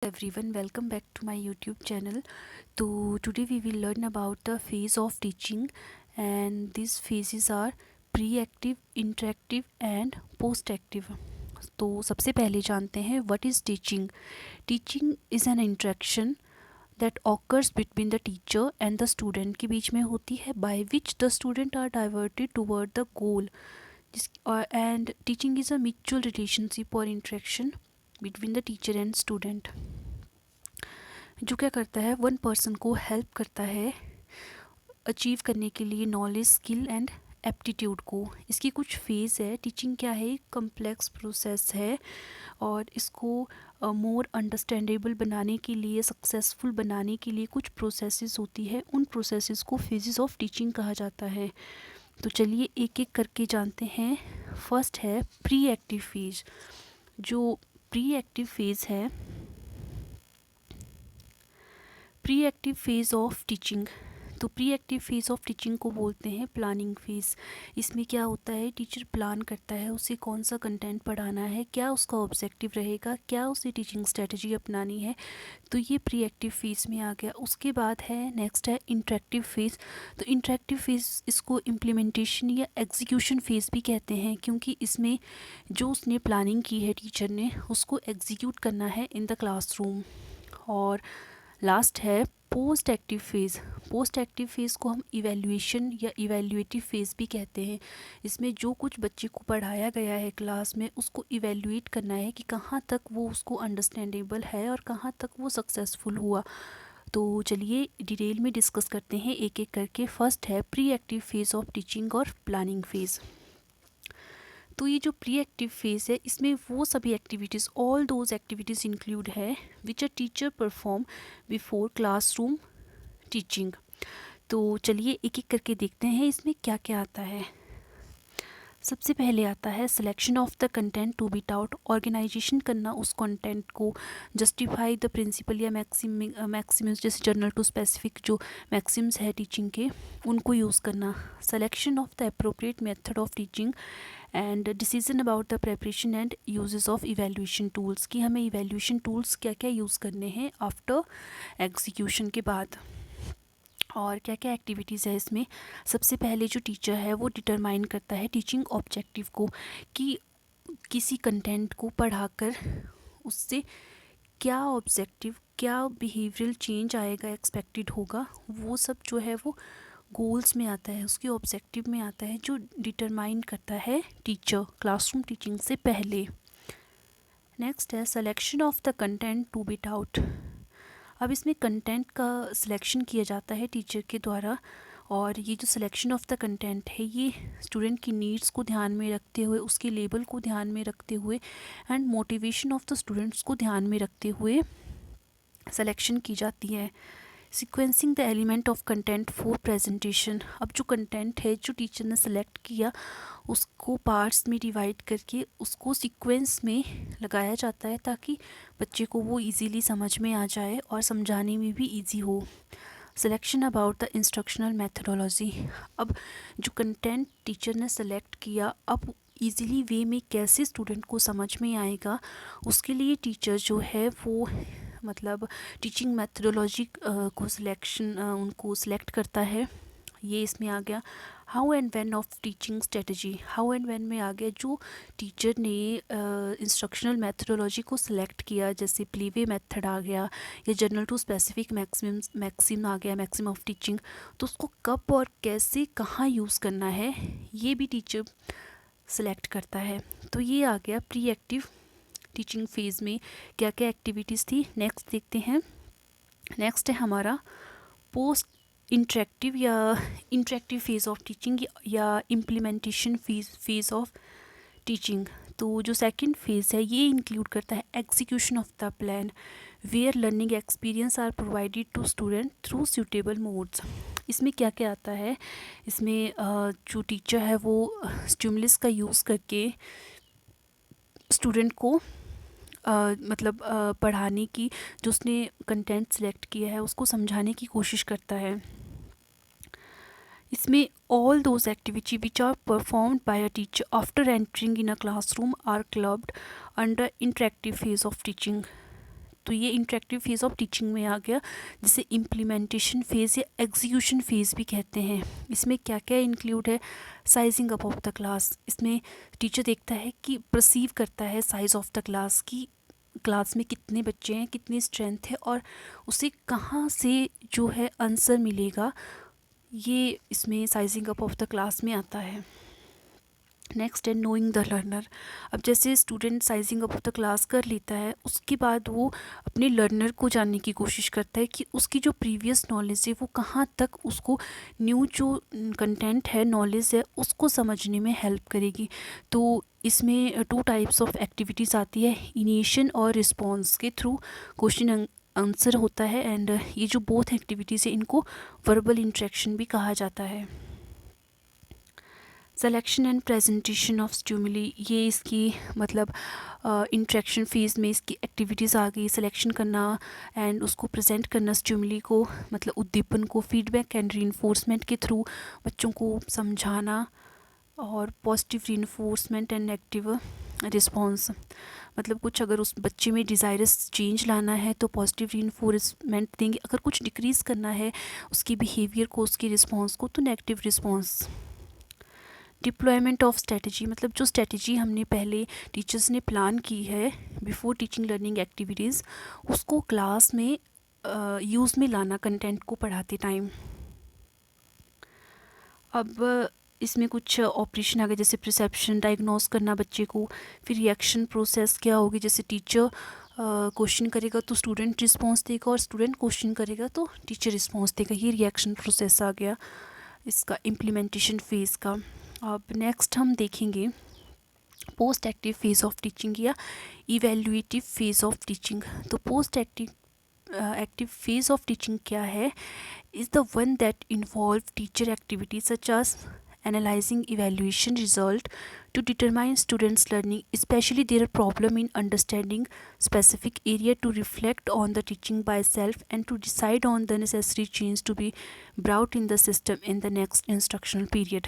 Everyone, welcome back to my YouTube channel. So today we will learn about the phase of teaching, and these phases are pre-active, interactive and post-active. तो सबसे पहले जानते हैं what is teaching. Teaching is an interaction that occurs between the teacher and the student के बीच में होती है, by which the student are diverted toward the goal. And teaching is a mutual relationship or interaction between the teacher and student, जो क्या करता है, one person को help करता है अचीव करने के लिए नॉलेज, स्किल एंड एप्टीट्यूड को. इसकी कुछ फेज़ है. टीचिंग क्या है, कम्प्लेक्स प्रोसेस है और इसको मोर अंडरस्टैंडेबल बनाने के लिए, सक्सेसफुल बनाने के लिए कुछ प्रोसेसेस होती है. उन प्रोसेसेस को फेजेस ऑफ टीचिंग कहा जाता है. तो चलिए एक एक करके जानते हैं. फर्स्ट है प्री एक्टिव फेज. जो प्री एक्टिव फेज़ है, pre active phase of teaching, तो pre active phase of teaching को बोलते हैं प्लानिंग फेज़. इसमें क्या होता है, टीचर प्लान करता है उसे कौन सा कंटेंट पढ़ाना है, क्या उसका ऑब्जेक्टिव रहेगा, क्या उसे टीचिंग स्ट्रेटजी अपनानी है. तो ये प्री एक्टिव फेज़ में आ गया. उसके बाद है नेक्स्ट है इंटरेक्टिव फेज़. तो इंटरेक्टिव फेज़ इसको इम्प्लीमेंटेशन या एग्जीक्यूशन फेज़ भी कहते हैं, क्योंकि इसमें जो उसने प्लानिंग की है टीचर ने, उसको एग्जीक्यूट करना है इन द क्लासरूम. और लास्ट है post active phase. Post active phase को हम इवैल्यूएशन या इवैल्यूएटिव फेज़ भी कहते हैं. इसमें जो कुछ बच्चे को पढ़ाया गया है क्लास में, उसको इवैल्यूएट करना है कि कहाँ तक वो उसको अंडरस्टैंडेबल है और कहाँ तक वो सक्सेसफुल हुआ. तो चलिए डिटेल में डिस्कस करते हैं एक एक करके. फर्स्ट है pre active phase of teaching और प्लानिंग फेज़. तो ये जो प्री एक्टिव फेज़ है, इसमें वो सभी activities, all those activities include है which a teacher perform before classroom teaching. तो चलिए एक एक करके देखते हैं इसमें क्या क्या आता है. सबसे पहले आता है selection of the content to be taught. Organisation करना उस कंटेंट को, जस्टिफाई द प्रिंसिपल या मैक्सिम्स, जैसे जनरल टू स्पेसिफिक जो मैक्सिम्स है टीचिंग के, उनको यूज़ करना. Selection of the appropriate method of teaching and decision about the preparation and uses of evaluation tools, कि हमें इवेल्यूएशन टूल्स क्या क्या यूज़ करने हैं आफ्टर एग्जीक्यूशन के बाद. और क्या क्या एक्टिविटीज़ है इसमें. सबसे पहले जो टीचर है वो डिटरमाइन करता है टीचिंग ऑब्जेक्टिव को, कि किसी कंटेंट को पढ़ाकर उससे क्या ऑब्जेक्टिव, क्या बिहेवियरल चेंज आएगा, एक्सपेक्टेड होगा. वो सब जो है वो गोल्स में आता है, उसके ऑब्जेक्टिव में आता है, जो डिटरमाइन करता है टीचर क्लासरूम टीचिंग से पहले. नेक्स्ट है selection of the content to be taught. अब इसमें कंटेंट का सिलेक्शन किया जाता है टीचर के द्वारा, और ये जो सिलेक्शन ऑफ द कंटेंट है, ये स्टूडेंट की नीड्स को ध्यान में रखते हुए, उसके लेवल को ध्यान में रखते हुए and motivation of the students को ध्यान में रखते हुए सिलेक्शन की जाती है. Sequencing the element of content for presentation. अब जो कंटेंट है जो टीचर ने सेलेक्ट किया, उसको पार्ट्स में डिवाइड करके उसको सीक्वेंस में लगाया जाता है, ताकि बच्चे को वो इजीली समझ में आ जाए और समझाने में भी इजी हो. Selection about the instructional methodology. अब जो कंटेंट टीचर ने सेलेक्ट किया, अब ईज़िली वे में कैसे स्टूडेंट को समझ में आएगा, उसके लिए टीचर जो है वो मतलब टीचिंग मैथडोलॉजी को उनको सिलेक्ट करता है. ये इसमें आ गया. How and when of teaching strategy. How and when में आ गया जो टीचर ने इंस्ट्रक्शनल मैथडोलॉजी को सिलेक्ट किया, जैसे प्लीवे मेथड आ गया या जनरल टू स्पेसिफिक मैक्सिम आ गया, मैक्सिम ऑफ टीचिंग. तो उसको कब और कैसे कहाँ यूज़ करना है, ये भी टीचर सेलेक्ट करता है. तो ये आ गया प्री एक्टिव टीचिंग फेज़ में क्या क्या एक्टिविटीज़ थी. नेक्स्ट देखते हैं. नेक्स्ट है हमारा पोस्ट इंटरेक्टिव या इंटरेक्टिव फेज़ ऑफ टीचिंग या इम्प्लीमेंटेशन फेज़ ऑफ टीचिंग. तो जो सेकंड फेज़ है, ये इंक्लूड करता है execution of the plan, where learning experience are provided to student through suitable modes. इसमें क्या क्या आता है, इसमें जो टीचर है वो स्टिमुलस का यूज़ करके स्टूडेंट को पढ़ाने की, जो उसने कंटेंट सेलेक्ट किया है उसको समझाने की कोशिश करता है. इसमें all those activity which are performed by a teacher after entering in a classroom are clubbed under interactive phase of teaching. तो ये इंटरेक्टिव फेज़ ऑफ टीचिंग में आ गया, जिसे इम्प्लीमेंटेशन फेज़ या एग्जीक्यूशन फेज़ भी कहते हैं। इसमें क्या क्या इंक्लूड है? Sizing up of the class. इसमें टीचर देखता है कि परसीव करता है साइज़ ऑफ द क्लास की, क्लास में कितने बच्चे हैं, कितनी स्ट्रेंथ है और उसे कहाँ से जो है आंसर मिलेगा, ये इसमें sizing up of the class में आता है। नेक्स्ट है नोइंग द लर्नर। अब जैसे student sizing up of the class कर लेता है, उसके बाद वो अपने लर्नर को जानने की कोशिश करता है कि उसकी जो प्रीवियस नॉलेज है वो कहाँ तक उसको न्यू जो कंटेंट है, नॉलेज है, उसको समझने में हेल्प करेगी। तो इसमें 2 टाइप्स ऑफ एक्टिविटीज़ आती है, इनिशिएशन और रिस्पॉन्स के थ्रू क्वेश्चन आंसर होता है। एंड ये जो बोथ एक्टिविटीज़ है इनको वर्बल इंटरेक्शन भी कहा जाता है। Selection and presentation of stimuli, ये इसकी मतलब इंटरेक्शन फेज़ में इसकी एक्टिविटीज़ आ गई। सिलेक्शन करना एंड उसको प्रेजेंट करना स्टिमुली को, मतलब उद्दीपन को, फीडबैक एंड रीइंफोर्समेंट के थ्रू बच्चों को समझाना, और positive reinforcement and negative response, मतलब कुछ अगर उस बच्चे में डिज़ायरस चेंज लाना है तो पॉजिटिव रीइंफोर्समेंट देंगे, अगर कुछ डिक्रीज़ करना है उसकी बिहेवियर को, उसकी रिस्पॉन्स को, तो negative response. Deployment of strategy, मतलब जो स्ट्रेटजी हमने पहले टीचर्स ने प्लान की है बिफोर टीचिंग लर्निंग एक्टिविटीज़, उसको क्लास में यूज़ में लाना कंटेंट को पढ़ाते टाइम। अब इसमें कुछ ऑपरेशन आ गए, जैसे परसेप्शन, डायग्नोस करना बच्चे को, फिर रिएक्शन प्रोसेस क्या होगी, जैसे टीचर क्वेश्चन करेगा तो स्टूडेंट रिस्पॉन्स देगा, और स्टूडेंट क्वेश्चन करेगा तो टीचर रिस्पॉन्स देगा, ये रिएक्शन प्रोसेस आ गया इसका इम्प्लीमेंटेशन फेज़ का। अब नेक्स्ट हम देखेंगे post active phase of teaching या इवेल्युएटिव फेज़ ऑफ टीचिंग। तो post active phase of teaching क्या है? Is the one that involve teacher activities such as analyzing evaluation result to determine students learning, especially their problem in understanding specific area, to reflect on the teaching by self and to decide on the necessary change to be brought in the system in the next instructional period।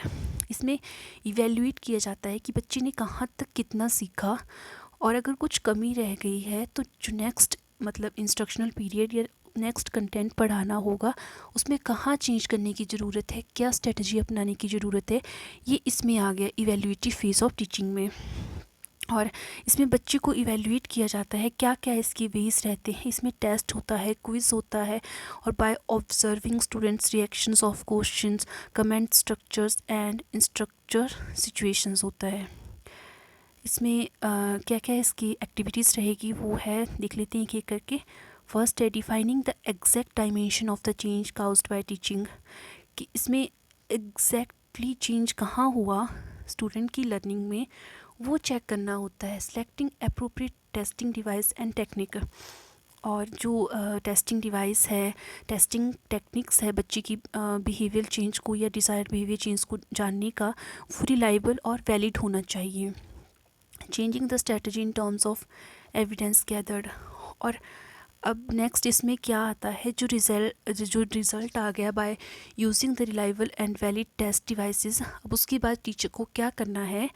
इसमें evaluate किया जाता है कि बच्चे ने कहाँ तक कितना सीखा, और अगर कुछ कमी रह गई है तो जो नेक्स्ट मतलब इंस्ट्रक्शनल पीरियड या नेक्स्ट कंटेंट पढ़ाना होगा उसमें कहाँ चेंज करने की ज़रूरत है, क्या स्ट्रेटजी अपनाने की ज़रूरत है, ये इसमें आ गया इवेल्युएटिव फेज़ ऑफ टीचिंग में। और इसमें बच्चे को इवेल्युएट किया जाता है, क्या क्या इसके वेज रहते हैं। इसमें टेस्ट होता है, क्विज़ होता है, और by observing students reactions of questions, comment structures and instruction situations होता है। इसमें क्या क्या इसकी एक्टिविटीज़ रहेगी वो है, देख लेते हैं एक एक करके। फर्स्ट है defining the exact dimension of the change caused bye teaching, कि इसमें एग्जैक्टली चेंज कहाँ हुआ स्टूडेंट की लर्निंग में वो चेक करना होता है। Selecting appropriate testing device and technique, और जो टेस्टिंग डिवाइस है, टेस्टिंग टेक्निक्स है बच्चे की बिहेवियर चेंज को या डिज़ायर्ड बिहेवियर चेंज को जानने का, वो रिलायबल और वैलिड होना चाहिए। Changing the strategy in terms of evidence gathered, और अब नेक्स्ट इसमें क्या आता है, जो रिज़ल्ट आ गया by using the reliable and valid test devices, अब उसके बाद टीचर को क्या करना है,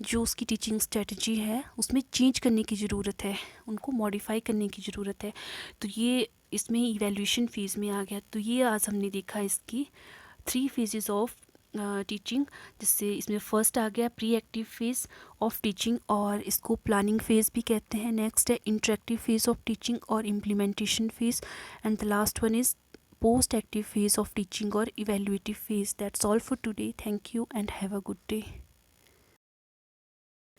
जो उसकी टीचिंग स्ट्रेटजी है उसमें चेंज करने की ज़रूरत है, उनको मॉडिफाई करने की ज़रूरत है। तो ये इसमें इवैल्यूएशन फेज़ में आ गया। तो ये आज हमने देखा इसकी 3 फेजेस ऑफ टीचिंग, जिससे इसमें फर्स्ट आ गया pre active phase of teaching, और इसको प्लानिंग फेज़ भी कहते हैं। नेक्स्ट है इंटरेक्टिव फेज़ ऑफ टीचिंग और implementation phase, and the last one is postactive phase of teaching और evaluative phase. That's all for today. Thank you and have a good day.